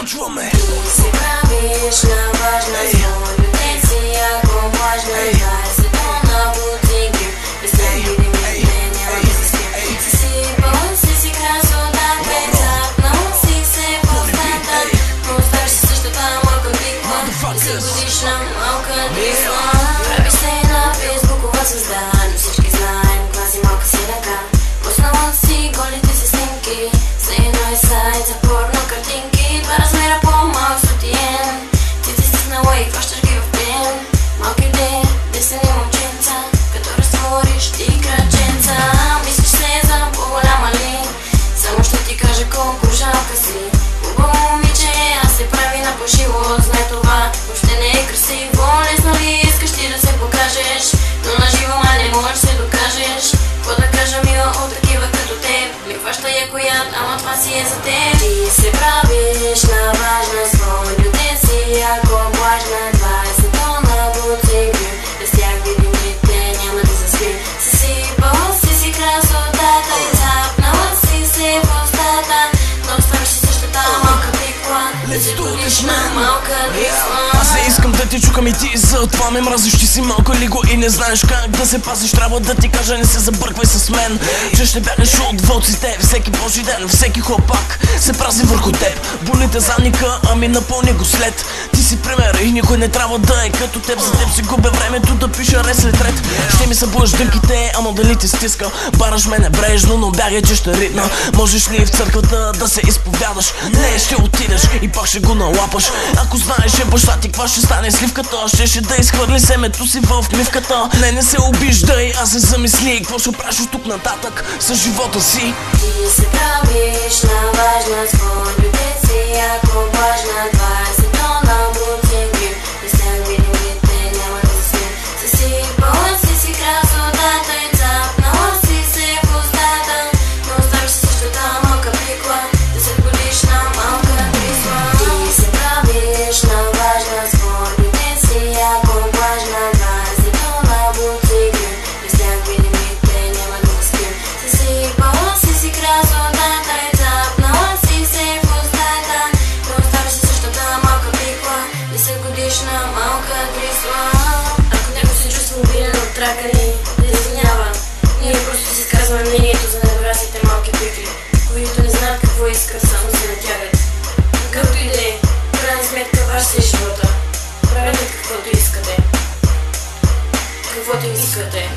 Почваме. Ти се правиш на важна, своите си ако важна. 20 тона бутинки, без тях видим и те няма да се спим. Съсипала си красотата и цапнала си се в устата, но оставиш си същата малка пиква, 10 годишна малка дрисла. Правиш се на фейсбукова звезда, но всички знаем класи малка си ръка. Пуснала си голите си снимки, за едно е сайт за порно картинки. 2 размера по-малък сутиен, ти ти стиснала и хващаш ги в плен. Малките десени момченца, като разтвориш ти краченца. Мислиш се за по-голяма ли, само ще ти кажа колко жалка си. Хубаво момиче, аз се прави на пошиво, знай това въобще не е красиво. Лесно ли искаш ти да се покажеш, но на живо ма не можеш се докажеш. Какво да кажа мила от такива като теб, ми хваща якоят, ама това си е за теб. Ти се правиш на важна, своите си ако влажна. 20 тона бутинки, без тях видимите няма да заспим. Съсипала си красотата и цапнала си се в устата, но оставиш си същата малка пикла, 10-годишна малка дрисла. Аз не искам да те чукам и ти затова ме мразиш. Ти си малко лиго и не знаеш как да се пазиш. Трябва да ти кажа, не се забърквай с мен, че ще бягаш от вълците всеки божи ден. Всеки хлопак се прази върху теб. Болите задника, ами напълни го след. Ти си пример и никой не трябва да е като теб. За теб си губя времето да пиша ред след ред. Ще ми събудиш дънките, ама дали ти стиска. Бараш ме небрежно, но бягай, че ще ритна. Можеш ли в църквата да се изповядаш? Не, ще отидеш и пак ще го налапаш. Ако знаеш баща ти каква ще стане сливката, щеше да изхвърли семето си в мивката. Не се обиждай, аз се замисли какво ще правиш от тук нататък с живота си. Ти се правиш на важна, своите си ако важна. 20 тона бутинки, без тях видимите няма да се спим. Съсипала си красотата и цапнала си се в устата, но оставиш си същата малка пикла, 10-годишна малка дрисла. Ти се правиш на важна, своите си ако важна. 20 тона бутинки, без тях видимите няма да се спим. Съсипала си красотата и цапнала си се в устата, но оставиш си същата малка пикла, 10-годишна малка дрисла. Ако някой се чувства обиден от трака ни, да извинява. Ние просто си изказваме мнението за недораслите малки пикли, които не знаят какво искат, само се натягат. Както и да е, в крайна сметка ваш си живота. Правете каквото искате. Каквото искате.